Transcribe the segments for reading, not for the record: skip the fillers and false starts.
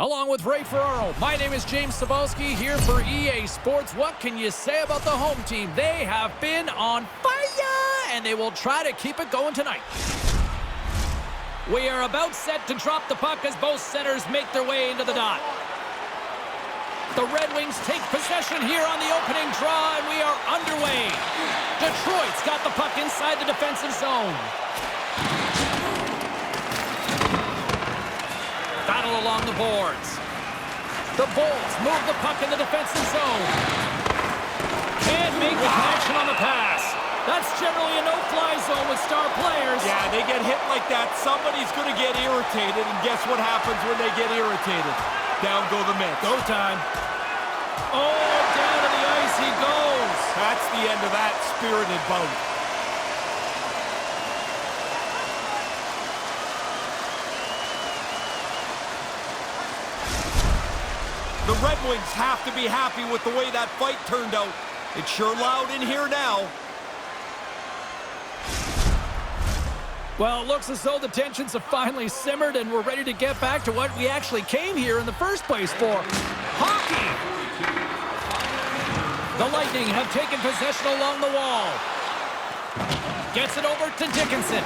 Along with Ray Ferraro, my name is James Cebulski here for EA Sports. What can you say about the home team? They have been on fire, and they will try to keep it going tonight. We are about set to drop the puck as both centers make their way into the dot. The Red Wings take possession here on the opening draw, and we are underway. Detroit's got the puck inside the defensive zone. Battle along the boards. The Bolts move the puck in the defensive zone. Can't make the connection on the pass. That's generally a no-fly zone with star players. Yeah, they get hit like that, somebody's going to get irritated, and guess what happens when they get irritated? Down go the Mets. Go time. Oh, down to the ice he goes. That's the end of that spirited bout. The Red Wings have to be happy with the way that fight turned out. It's sure loud in here now. Well, it looks as though the tensions have finally simmered and we're ready to get back to what we actually came here in the first place for. Hockey! The Lightning have taken possession along the wall. Gets it over to Dickinson.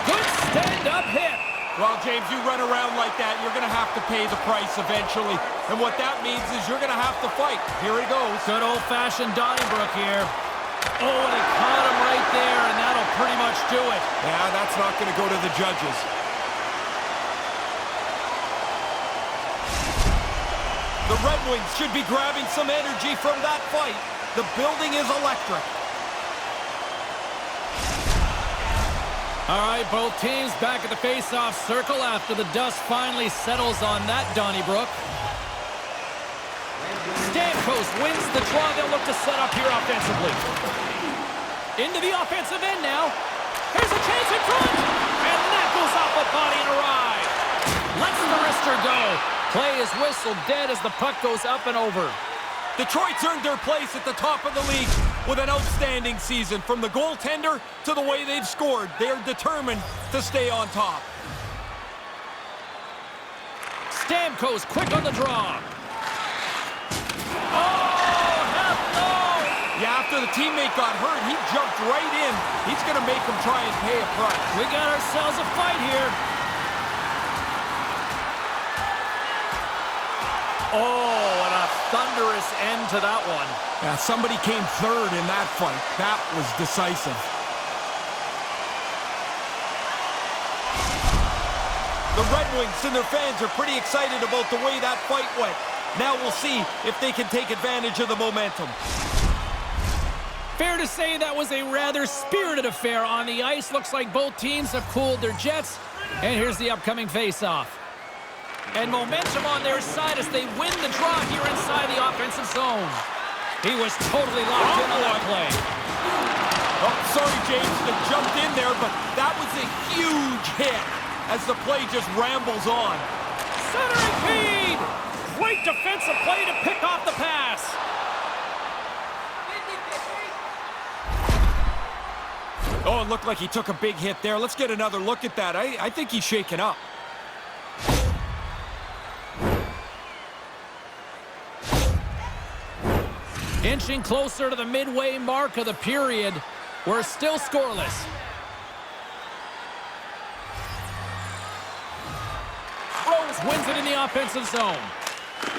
Good stand-up hit. Well, James, you run around like that, you're going to have to pay the price eventually. And what that means is you're going to have to fight. Here he goes. Good old-fashioned Donnybrook here. Oh, and he caught him right there, and that'll pretty much do it. Yeah, that's not going to go to the judges. The Red Wings should be grabbing some energy from that fight. The building is electric. All right, both teams back at the face-off circle after the dust finally settles on that Donnybrook. Stamkos wins the draw. They'll look to set up here offensively. Into the offensive end now. Here's a chance in front. And that goes off the body and a ride. Lets the wrister go. Play is whistled dead as the puck goes up and over. Detroit's earned their place at the top of the league with an outstanding season. From the goaltender to the way they've scored, they are determined to stay on top. Stamkos quick on the draw. Oh, hell no! Yeah, after the teammate got hurt, he jumped right in. He's going to make him try and pay a price. We got ourselves a fight here. Oh, and a thunderous end to that one. Yeah, somebody came third in that fight. That was decisive. The Red Wings and their fans are pretty excited about the way that fight went. Now we'll see if they can take advantage of the momentum. Fair to say that was a rather spirited affair on the ice. Looks like both teams have cooled their jets. And here's the upcoming face-off. And momentum on their side as they win the draw here inside the offensive zone. He was totally locked in on that play. Oh, sorry, James, that jumped in there, but that was a huge hit as the play just rambles on. Centering feed! Great defensive play to pick off the pass. Oh, it looked like he took a big hit there. Let's get another look at that. I think he's shaken up. Inching closer to the midway mark of the period. We're still scoreless. Rose wins it in the offensive zone.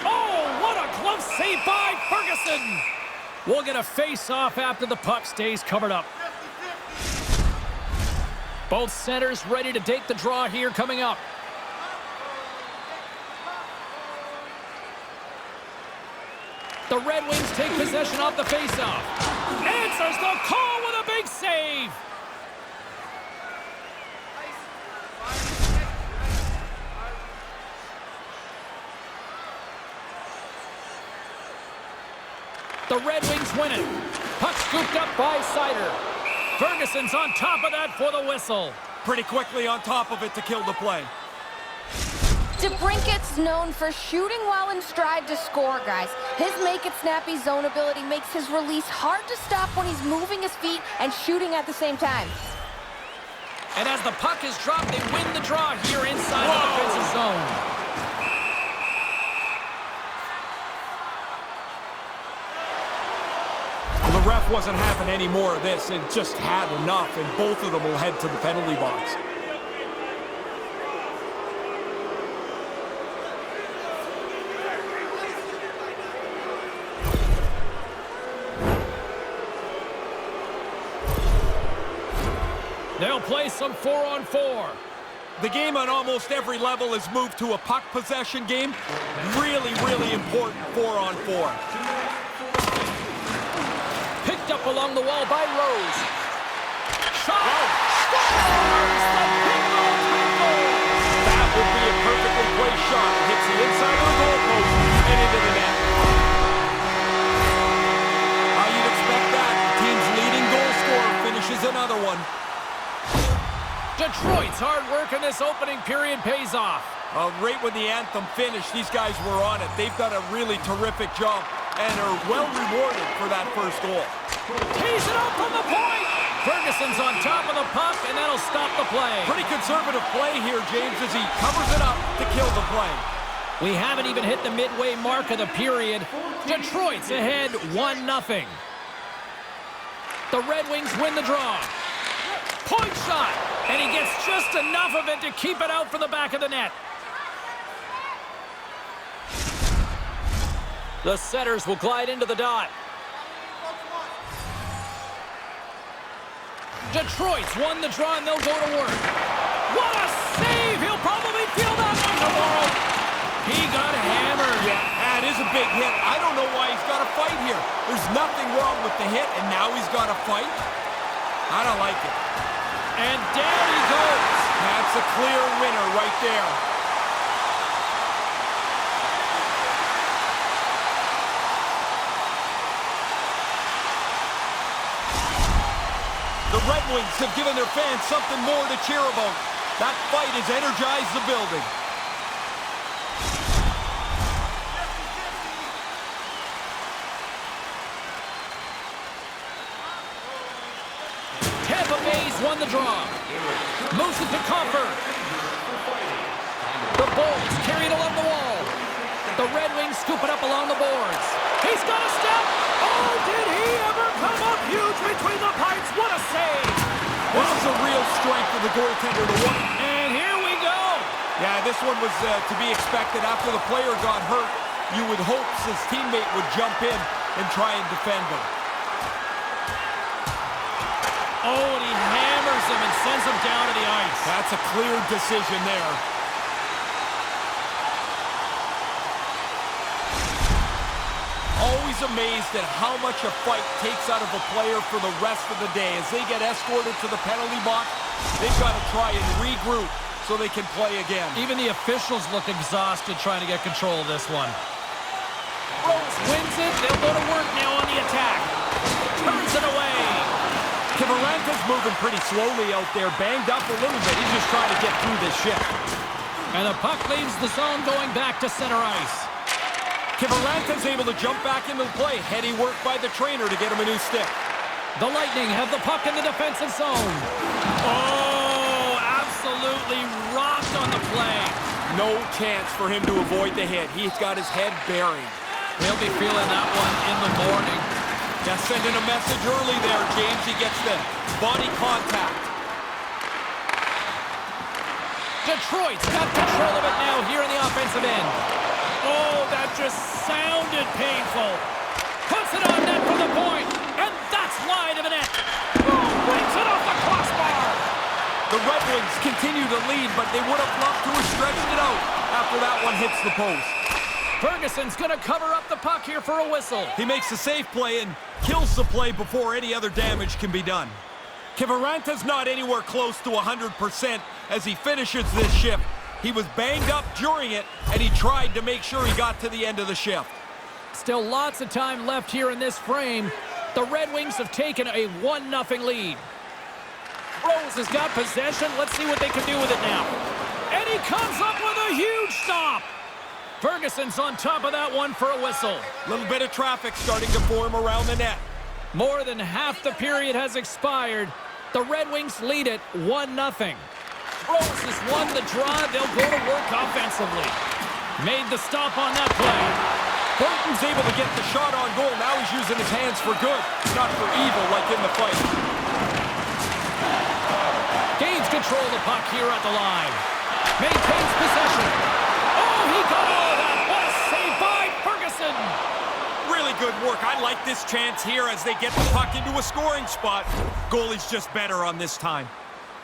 Oh, what a glove save by Ferguson! We'll get a face-off after the puck stays covered up. Both centers ready to take the draw here coming up. The Red Wings take possession off the face-off. Answers the call with a big save. The Red Wings win it. Puck scooped up by Sider. Ferguson's on top of that for the whistle. Pretty quickly on top of it to kill the play. DeBrincat's known for shooting while in stride to score, guys. His make-it-snappy zone ability makes his release hard to stop when he's moving his feet and shooting at the same time. And as the puck is dropped, they win the draw here inside the defensive zone. ref wasn't having any more of this and just had enough, and both of them will head to the penalty box. They'll play some 4-on-4. The game on almost every level has moved to a puck possession game. Really, really important 4-on-4. Picked up along the wall by Rose. Shot! Scores! The big goal, goal! That would be a perfectly placed shot. Hits the inside of the goalpost and into the net. How you'd expect that. The team's leading goal scorer finishes another one. Detroit's hard work in this opening period pays off. Right when the anthem finished, these guys were on it. They've done a really terrific job and are well rewarded for that first goal. Tees it up from the point. Ferguson's on top of the puck, and that'll stop the play. Pretty conservative play here, James, as he covers it up to kill the play. We haven't even hit the midway mark of the period. Detroit's ahead 1-0. The Red Wings win the draw. Point shot, and he gets just enough of it to keep it out for the back of the net. The setters will glide into the dot. Detroit's won the draw, and they'll go to work. What a save! He'll probably feel that one tomorrow. He got hammered. Yeah, that is a big hit. I don't know why he's got to fight here. There's nothing wrong with the hit, and now he's got to fight? I don't like it. And down he goes. That's a clear winner right there. The Red Wings have given their fans something more to cheer about. That fight has energized the building. Tampa Bay's won the draw. Moves it to Comfort. The Bulls carried along the wall. The Red Wings scoop it up along the boards. He's got a step. Oh, did he ever come up huge between the pipes? What a save. This is a real strength of the goaltender to win. And here we go. Yeah, this one was to be expected. After the player got hurt, you would hope his teammate would jump in and try and defend him. Oh, and he hammers him and sends him down to the ice. That's a clear decision there. Always amazed at how much a fight takes out of a player for the rest of the day. As they get escorted to the penalty box, they've got to try and regroup so they can play again. Even the officials look exhausted trying to get control of this one. Rose wins it. They'll go to work now on the attack. Turns it away. Kivaranta's moving pretty slowly out there, banged up a little bit. He's just trying to get through this shift. And the puck leaves the zone going back to center ice. Kivaranta's able to jump back into the play. Heady work by the trainer to get him a new stick. The Lightning have the puck in the defensive zone. Oh, absolutely rocked on the play. No chance for him to avoid the hit. He's got his head buried. He'll be feeling that one in the morning. Just sending a message early there, James. He gets the body contact. Detroit's got control of it now here in the offensive end. Oh, that just sounded painful. Puts it on net for the point, and that's wide of the net. Oh, brings it off the crossbar. The Red Wings continue to lead, but they would have loved to have stretched it out after that one hits the post. Ferguson's going to cover up the puck here for a whistle. He makes a safe play and kills the play before any other damage can be done. Kivaranta's not anywhere close to 100% as he finishes this shift. He was banged up during it, and he tried to make sure he got to the end of the shift. Still lots of time left here in this frame. The Red Wings have taken a 1-0 lead. Rose has got possession. Let's see what they can do with it now. And he comes up with a huge stop. Ferguson's on top of that one for a whistle. A little bit of traffic starting to form around the net. More than half the period has expired. The Red Wings lead it 1-0. Rose has won the draw. They'll go to work offensively. Made the stop on that play. Burton's able to get the shot on goal. Now he's using his hands for good, not for evil like in the fight. Gains control of the puck here at the line. Maintains possession. Oh, he got all of that. What a save by Ferguson. Really good work. I like this chance here as they get the puck into a scoring spot. Goalie's just better on this time.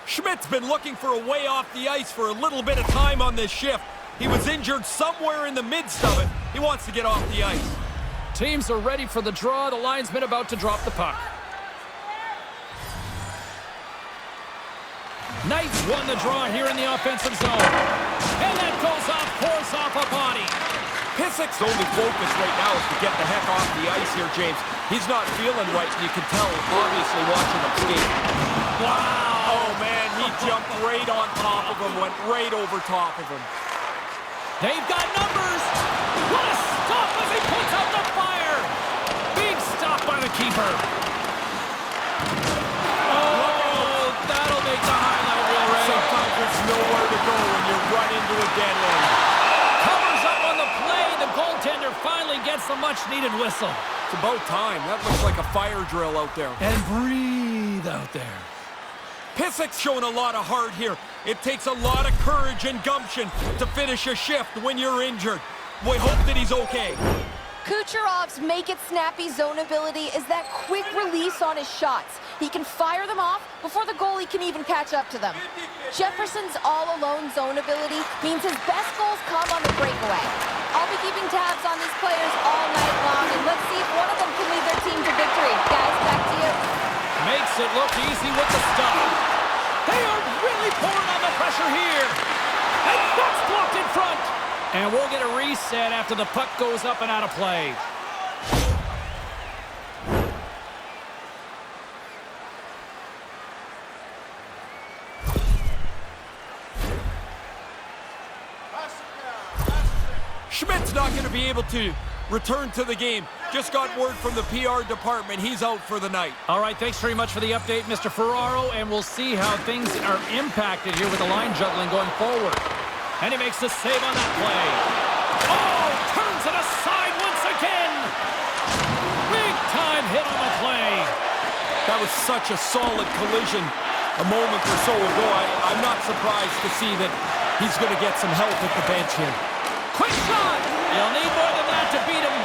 Schmidt's been looking for a way off the ice for a little bit of time on this shift. He was injured somewhere in the midst of it. He wants to get off the ice. Teams are ready for the draw. The linesman about to drop the puck. Knights won the draw here in the offensive zone. And that goes off, pours off a body. Pisic's only focus right now is to get the heck off the ice here, James. He's not feeling right, and you can tell, obviously, watching him skate. Wow! Oh, man, he jumped right on top of him, went right over top of him. They've got numbers. What a stop as he puts out the fire. Big stop by the keeper. Oh, that'll make the highlight reel, Ray. Sometimes there's nowhere to go when you run into a dead end. Covers up on the play. The goaltender finally gets the much-needed whistle. It's about time. That looks like a fire drill out there. And breathe out there. Pisic's showing a lot of heart here. It takes a lot of courage and gumption to finish a shift when you're injured. We hope that he's okay. Kucherov's make-it-snappy zone ability is that quick release on his shots. He can fire them off before the goalie can even catch up to them. Jefferson's all-alone zone ability means his best goals come on the breakaway. I'll be keeping tabs on these players all night long, and let's see if one of them can lead their team to victory. Guys, back to you. Makes it look easy with the stop. They are really pouring on the pressure here. And that's blocked in front. And we'll get a reset after the puck goes up and out of play. Schmidt's not going to be able to return to the game. Just got word from the PR department. He's out for the night. All right, thanks very much for the update, Mr. Ferraro, and we'll see how things are impacted here with the line juggling going forward. And he makes the save on that play. Oh, turns it aside once again. Big time hit on the play. That was such a solid collision a moment or so ago. I'm not surprised to see that he's going to get some help at the bench here. Quick shot. You'll need more than that to beat him.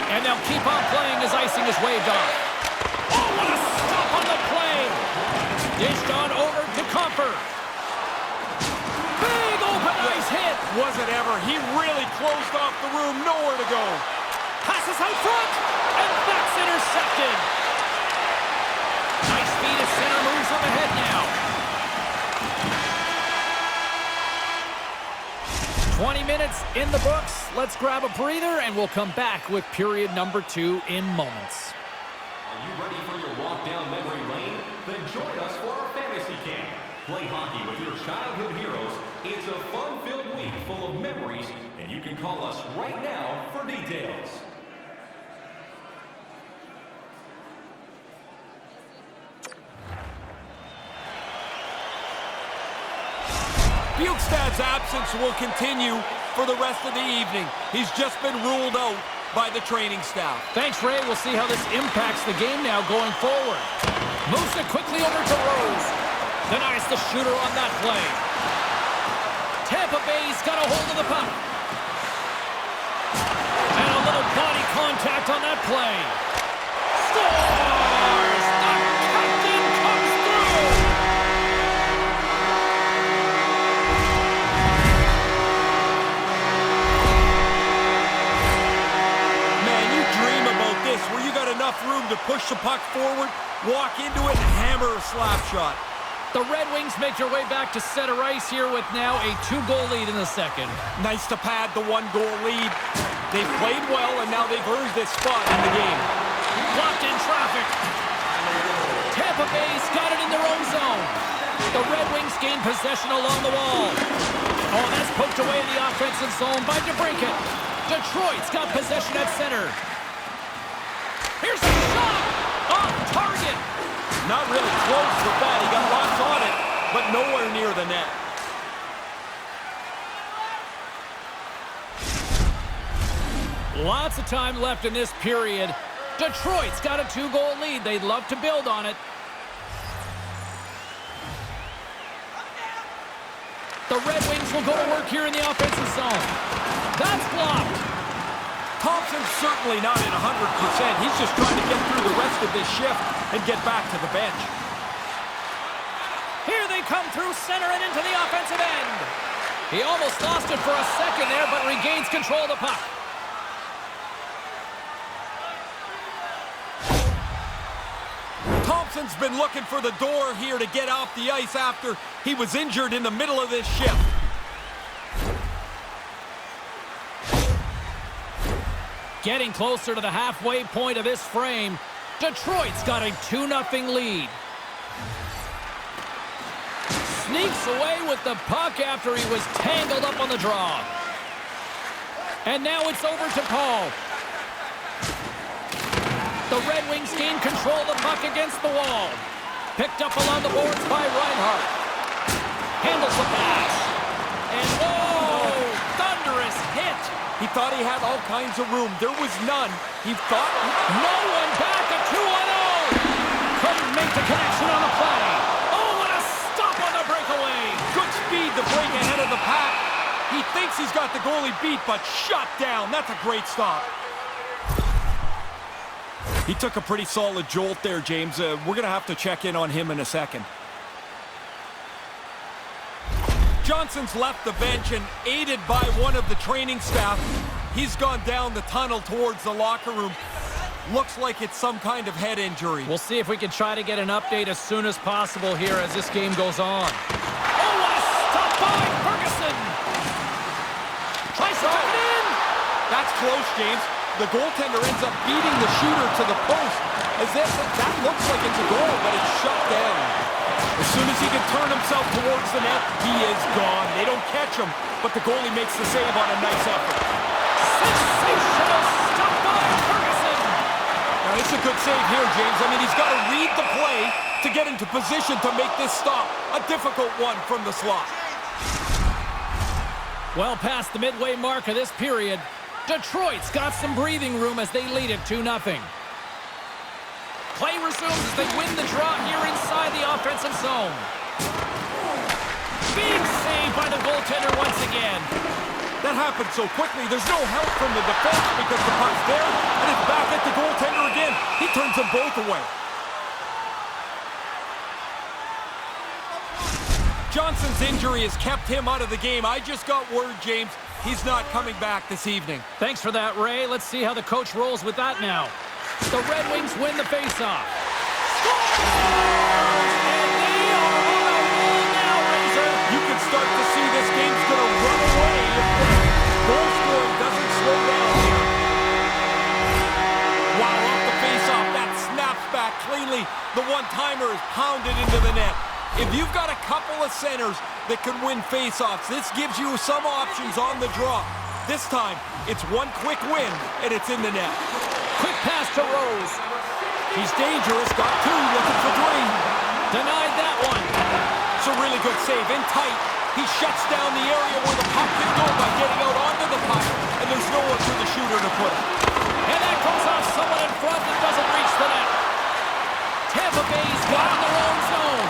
And they'll keep on playing as icing is waved off. Oh, what a stop on the play. Dished on over to Comfer. Big open ice hit. Was it ever? He really closed off the room. Nowhere to go. Passes out front. And that's intercepted. Nice feed as center moves up ahead now. 20 minutes in the books. Let's grab a breather, and we'll come back with period number 2 in moments. Are you ready for your walk down memory lane? Then join us for our fantasy camp. Play hockey with your childhood heroes. It's a fun-filled week full of memories, and you can call us right now for details. Bukestad's absence will continue for the rest of the evening. He's just been ruled out by the training staff. Thanks, Ray. We'll see how this impacts the game now going forward. Moves it quickly over to Rose. Denies the shooter on that play. Tampa Bay's got a hold of the puck. And a little body contact on that play. Scores! The captain comes through! Man, you dream about this where you got enough room to push the puck forward, walk into it, and hammer a slap shot. The Red Wings make their way back to center ice here with now a 2-goal lead in the second. Nice to pad the 1-goal lead. They've played well, and now they've earned this spot in the game. Blocked in traffic. Tampa Bay's got it in their own zone. The Red Wings gain possession along the wall. Oh, that's poked away in the offensive zone by DeBrincat. Detroit's got possession at center. Here's a shot! Off target! Not really close with that. He got lots on it, but nowhere near the net. Lots of time left in this period. Detroit's got a 2-goal lead. They'd love to build on it. The Red Wings will go to work here in the offensive zone. That's blocked. Thompson's certainly not at 100%. He's just trying to get through the rest of this shift and get back to the bench. Here they come through center and into the offensive end. He almost lost it for a second there, but regains control of the puck. Thompson's been looking for the door here to get off the ice after he was injured in the middle of this shift. Getting closer to the halfway point of this frame, Detroit's got a 2-0 lead. Sneaks away with the puck after he was tangled up on the draw. And now it's over to Paul. The Red Wings gain control of the puck against the wall. Picked up along the boards by Reinhart. Handles the pass. And whoa! Thunderous hit. He thought he had all kinds of room. There was none. He thought... No one back at 2-on-0. Couldn't make the connection on the play. Oh, what a stop on the breakaway. Good speed to break ahead of the pack. He thinks he's got the goalie beat, but shut down. That's a great stop. He took a pretty solid jolt there, James. We're going to have to check in on him in a second. Johnson's left the bench, and aided by one of the training staff, he's gone down the tunnel towards the locker room. Looks like it's some kind of head injury. We'll see if we can try to get an update as soon as possible here as this game goes on. Oh, what a stop by Ferguson! Tries to tuck it in! That's close, James. The goaltender ends up beating the shooter to the post. That looks like it's a goal, but it's shut down. As soon as he can turn himself towards the net, he is gone. They don't catch him, but the goalie makes the save on a nice effort. Sensational stop by Ferguson! Now, it's a good save here, James. I mean, he's got to read the play to get into position to make this stop. A difficult one from the slot. Well past the midway mark of this period, Detroit's got some breathing room as they lead it 2-0. Play resumes as they win the draw here inside the offensive zone. Big save by the goaltender once again. That happened so quickly, there's no help from the defense because the puck's there, and it's back at the goaltender again. He turns them both away. Johnson's injury has kept him out of the game. I just got word, James, he's not coming back this evening. Thanks for that, Ray. Let's see how the coach rolls with that now. The Red Wings win the faceoff. And they are on a roll now, Razor. You can start to see this game's going to run away if the goal scoring doesn't slow down here. Wow, off the faceoff, that snaps back cleanly. The one-timer is pounded into the net. If you've got a couple of centers that can win faceoffs, this gives you some options on the draw. This time, it's one quick win, and it's in the net. Quick pass to Rose. He's dangerous, got two, looking for three. Denied that one. It's a really good save, in tight. He shuts down the area where the puck can go by getting out onto the puck, and there's no one for the shooter to put it. And that goes off someone in front that doesn't reach the net. Tampa Bay's got in their own zone.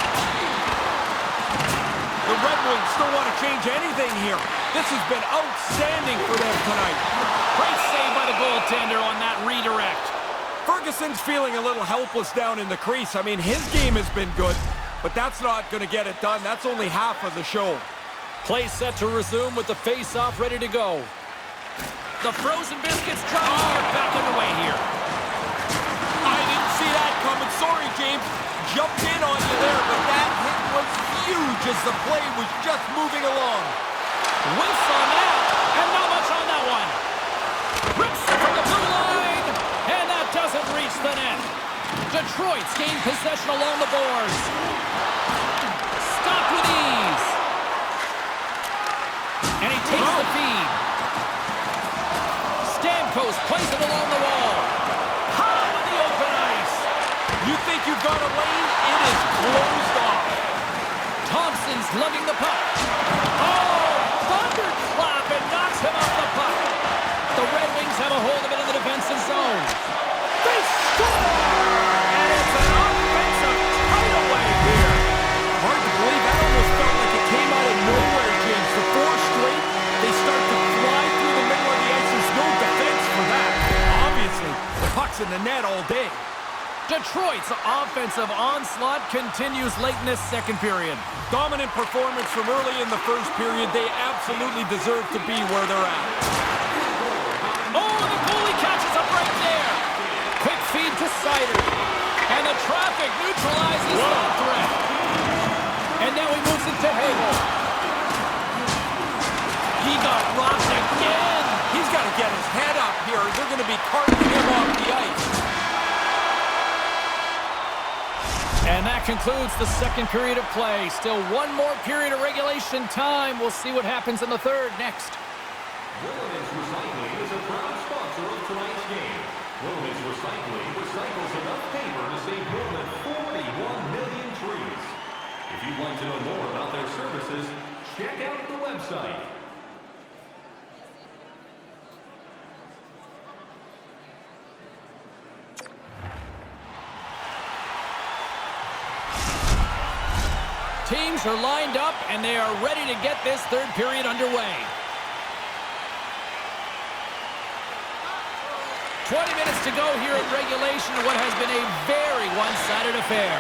The Red Wings don't want to change anything here. This has been outstanding for them tonight. Great save by the goaltender on that redirect. Ferguson's feeling a little helpless down in the crease. I mean, his game has been good, but that's not going to get it done. That's only half of the show. Play set to resume with the face-off ready to go. The frozen biscuits are back underway here. I didn't see that coming. Sorry, James. Jumped in on you there, but that hit was huge as the play was just moving along. Whiffs on that, and not much on that one. Rips it from the blue line, and that doesn't reach the net. Detroit's gained possession along the boards. Stopped with ease. And he takes the feed. Stamkos plays it along the wall. High on the open ice. You think you've got a lane? It is closed off. Thompson's lugging the puck. Oh, thunderclap and knocks him off the puck. The Red Wings have a hold of Detroit's offensive onslaught continues late in this second period. Dominant performance from early in the first period. They absolutely deserve to be where they're at. Oh, the goalie catches up right there. Quick feed to Sider. And the traffic neutralizes that threat. And now he moves it to Hagel. He got rocked again. He's got to get his head up here. They're going to be carting him off the ice. And that concludes the second period of play. Still one more period of regulation time. We'll see what happens in the third next. Wilderness Recycling is a proud sponsor of tonight's game. Wilderness Recycling recycles enough paper to save more than 41 million trees. If you'd like to know more about their services, check out the website. Teams are lined up, and they are ready to get this third period underway. 20 minutes to go here in regulation in what has been a very one-sided affair.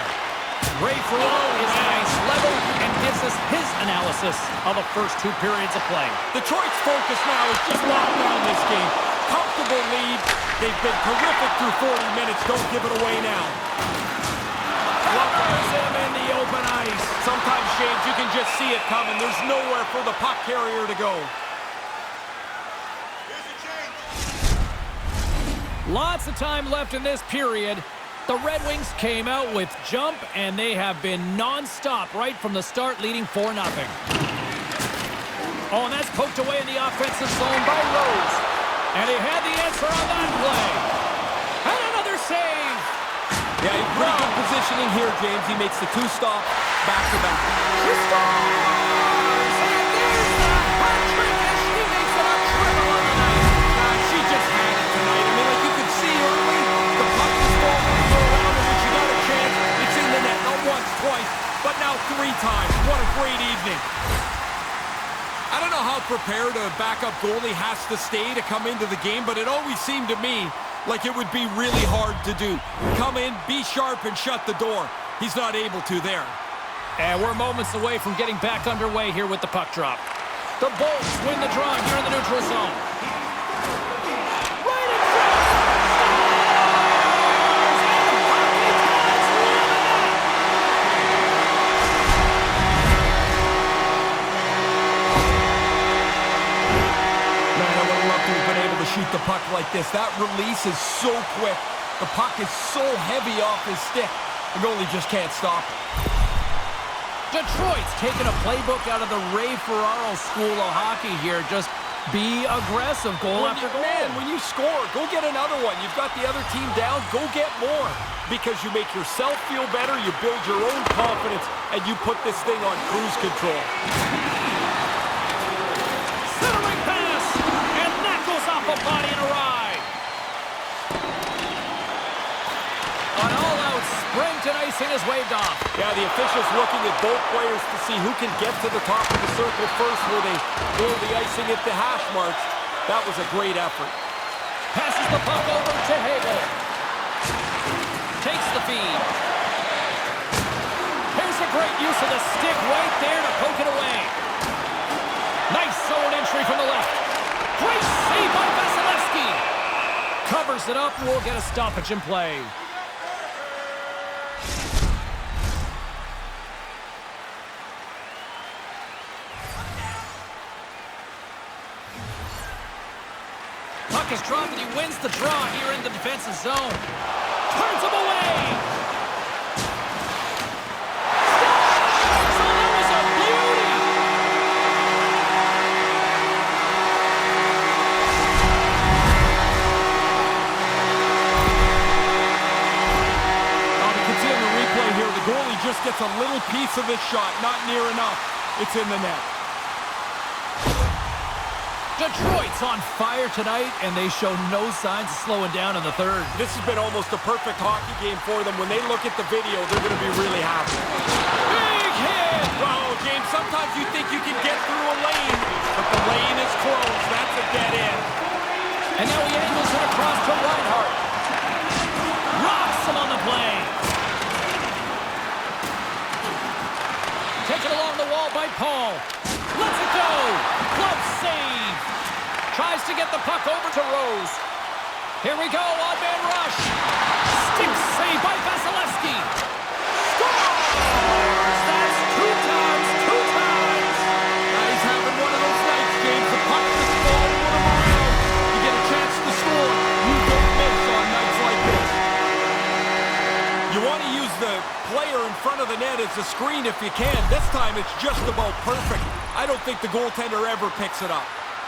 Ray Ferraro is nice level and gives us his analysis of the first two periods of play. Detroit's focus now is just lock down this game. Comfortable lead. They've been terrific through 40 minutes. Don't give it away now. Fires him in the open ice. Sometimes, James, you can just see it coming. There's nowhere for the puck carrier to go. Lots of time left in this period. The Red Wings came out with jump, and they have been non-stop right from the start, leading 4-0. Oh, and that's poked away in the offensive zone by Rose. And he had the answer on that play. And another save. Yeah, pretty good positioning here, James. He makes the two-stop back-to-back. He scores! And there's the hat-trick as she makes it a triple on the night. She just had it tonight. I mean, like you could see early, the puck is falling around, and when she got a chance, it's in the net. Not once, twice, but now 3 times. What a great evening. I don't know how prepared a backup goalie has to stay to come into the game, but it always seemed to me like it would be really hard to do. Come in, be sharp, and shut the door. He's not able to there. And we're moments away from getting back underway here with the puck drop. The Bolts win the draw here in the neutral zone. Right in front! Man, I would love to have been able to shoot the puck like this. That release is so quick. The puck is so heavy off his stick. The goalie just can't stop it. Detroit's taking a playbook out of the Ray Ferraro school of hockey here. Just be aggressive, goal after goal. Man, when you score, go get another one. You've got the other team down, go get more. Because you make yourself feel better, you build your own confidence, and you put this thing on cruise control. Centering pass, and that goes off a body and a ride. An all-out sprint and icing is waved off. Yeah, the officials looking at both players to see who can get to the top of the circle first where they throw the icing at the hash marks. That was a great effort. Passes the puck over to Hagel. Takes the feed. Here's a great use of the stick right there to poke it away. Nice zone entry from the left. Great save by Vasilevsky. Covers it up. We'll get a stoppage in play. Puck is dropped and he wins the draw here in the defensive zone. Turns him away. So that was a beauty. Now we can see in the replay here, the goalie just gets a little piece of this shot, not near enough. It's in the net. Detroit's on fire tonight, and they show no signs of slowing down in the third. This has been almost a perfect hockey game for them. When they look at the video, they're going to be really happy. Big hit! Oh, James, sometimes you think you can get through a lane, but the lane is closed. That's a dead end. And now he angles it across to Reinhart. Rocks him on the play. held by Paul. Lets it go. Glove save. Tries to get the puck over to Rose. Here we go, odd-man rush. Stick save by Vasilevsky. Scores! That's two times. He's having one of those nights, James. The puck just falling around. You get a chance to score. You don't miss on nights like this. You want to use the player in front of the net as a screen if you can. This time it's just about perfect. I don't think the goaltender ever picks it up.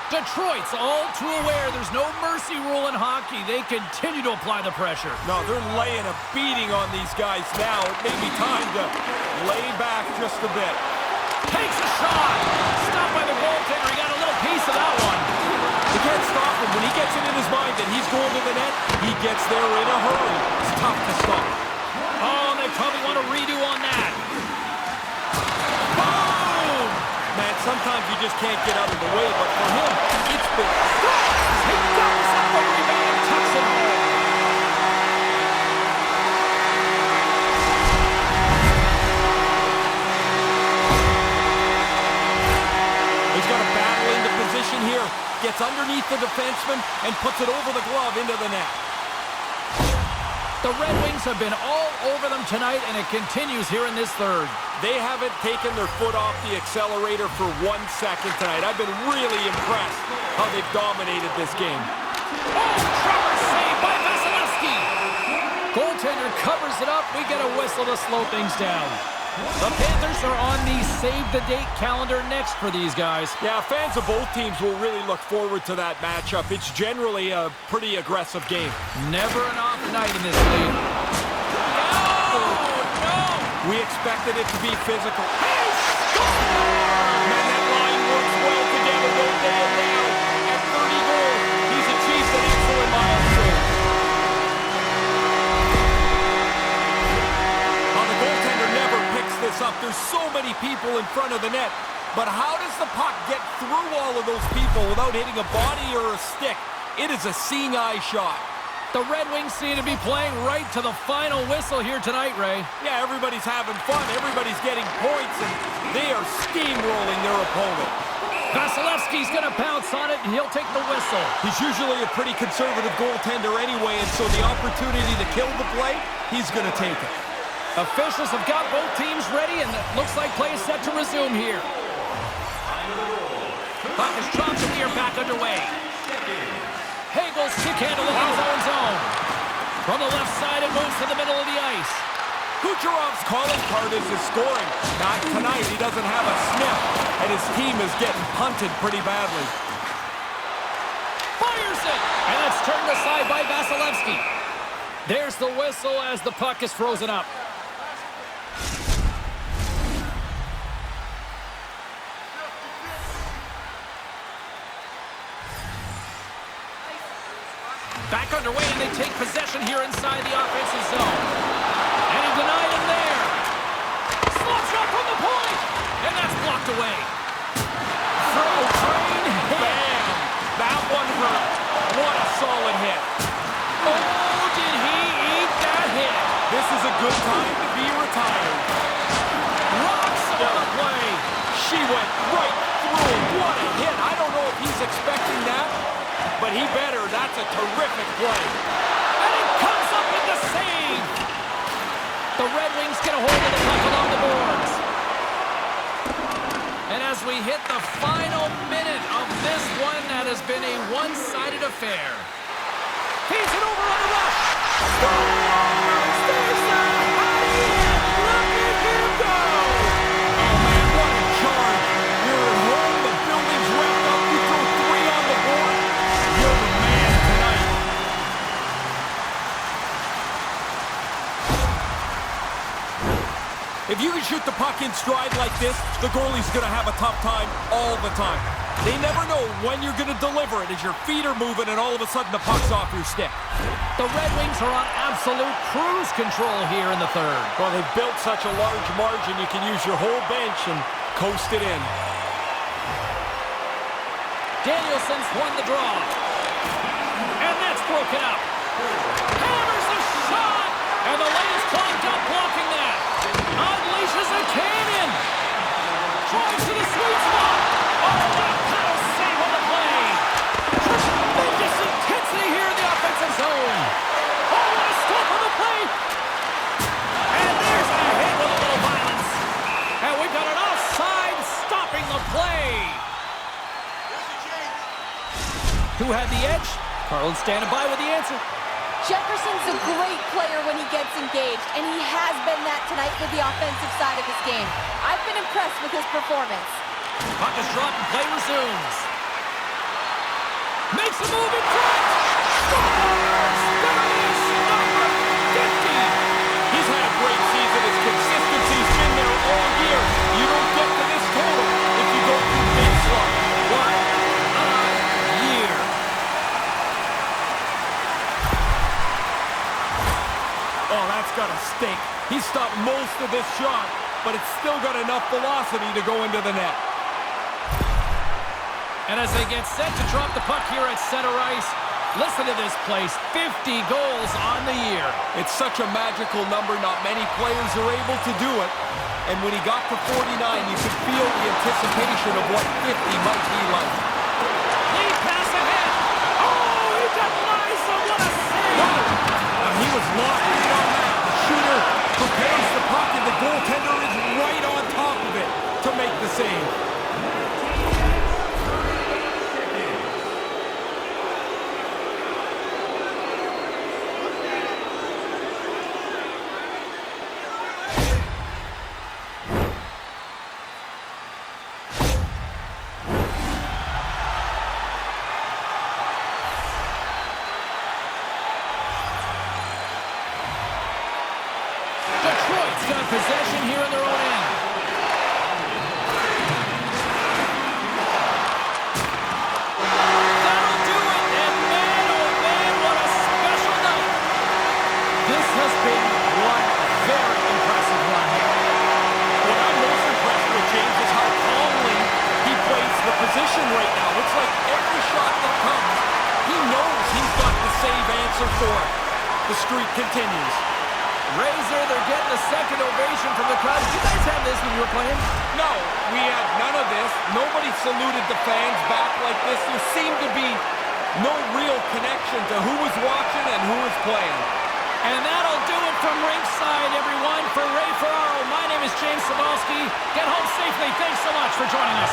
Detroit's all too aware there's no mercy rule in hockey. They continue to apply the pressure. No, they're laying a beating on these guys now. It may be time to lay back just a bit. Takes a shot. Stopped by the goaltender. He got a little piece of that one. You can't stop him. When he gets it in his mind that he's going to the net, he gets there in a hurry. It's tough to stop. Oh, they probably want a redo on that. Man, sometimes you just can't get out of the way, but for him, it's big. He dumps up the rebound, tucks it home. He's got to battle into position here. Gets underneath the defenseman and puts it over the glove into the net. The Red Wings have been all over them tonight, and it continues here in this third. They haven't taken their foot off the accelerator for 1 second tonight. I've been really impressed how they've dominated this game. Oh, Trevor save by Vasilevsky. Goaltender covers it up. We get a whistle to slow things down. The Panthers are on the save-the-date calendar next for these guys. Yeah, fans of both teams will really look forward to that matchup. It's generally a pretty aggressive game. Never an off night in this league. No! We expected it to be physical. Hey, man, that line works well together, don't they? And now, at 30 goals, he's achieved an excellent milestone. Now, the goaltender never picks this up. There's so many people in front of the net. But how does the puck get through all of those people without hitting a body or a stick? It is a seeing eye shot. The Red Wings seem to be playing right to the final whistle here tonight, Ray. Yeah, everybody's having fun. Everybody's getting points, and they are steamrolling their opponent. Vasilevsky's going to bounce on it, and he'll take the whistle. He's usually a pretty conservative goaltender anyway, and so the opportunity to kill the play, he's going to take it. Officials have got both teams ready, and it looks like play is set to resume here. Puck is dropped, and we are back underway. Hagel's stick handle in his own zone. From the left side, it moves to the middle of the ice. Kucherov's calling card is his scoring. Not tonight, he doesn't have a sniff, and his team is getting punted pretty badly. Fires it! And it's turned aside by Vasilevsky. There's the whistle as the puck is frozen up. Back underway, and they take possession here inside the offensive zone. And he denied him there. Slots up from the point, and that's blocked away. Throw train hit. Bam! That one hurt. What a solid hit. Oh, did he eat that hit? This is a good time to be retired. Rocks on the play. She went right through him. What a hit. I don't know if he's expecting that, but he better. That's a terrific play. And it comes up with the save. The Red Wings get a hold of the puck along the boards. And as we hit the final minute of this one, that has been a one-sided affair. Feeds it over on a rush. Scores! There's the body, and look at him go! Oh, man, what a charge. You're at home, the building's wrapped up, you throw 3 on the board. You're the man tonight. If you can shoot the puck in stride like this, the goalie's going to have a tough time all the time. They never know when you're going to deliver it as your feet are moving and all of a sudden the puck's off your stick. The Red Wings are on absolute cruise control here in the third. Well, they've built such a large margin, you can use your whole bench and coast it in. Danielson's won the draw. And that's broken up. Hammers a shot! And the lane is clogged up blocking that. Unleashes a cannon. Drives who had the edge? Carlin's standing by with the answer. Jefferson's a great player when he gets engaged, and he has been that tonight with the offensive side of his game. I've been impressed with his performance. Puck is dropped and play resumes. Makes a move in front. Scores! There it is, number 50. He's had a great season. His consistency's been there all year. You don't get to this total if you go through big slump. What a year. Oh, that's got a stink. He stopped most of this shot, but it's still got enough velocity to go into the net. And as they get set to drop the puck here at center ice, listen to this place, 50 goals on the year. It's such a magical number. Not many players are able to do it. And when he got to 49, you could feel the anticipation of what 50 might be like. Lead pass ahead. Oh, he denies him. What a save. He was locked in on that. The shooter prepares the puck, and the goaltender is right on top of it to make the save. Detroit's got possession here in their own end. That'll do it, and man, oh man, what a special night. This has been one very impressive run here. What I'm most impressed with, James, is how calmly he plays the position right now. It's like every shot that comes, he knows he's got the save answer for it. The streak continues. Razor, they're getting a second ovation from the crowd. Did you guys have this when you were playing? No, we had none of this. Nobody saluted the fans back like this. There seemed to be no real connection to who was watching and who was playing. And that'll do it from ringside, everyone. For Ray Ferraro, my name is James Cybulski. Get home safely. Thanks so much for joining us.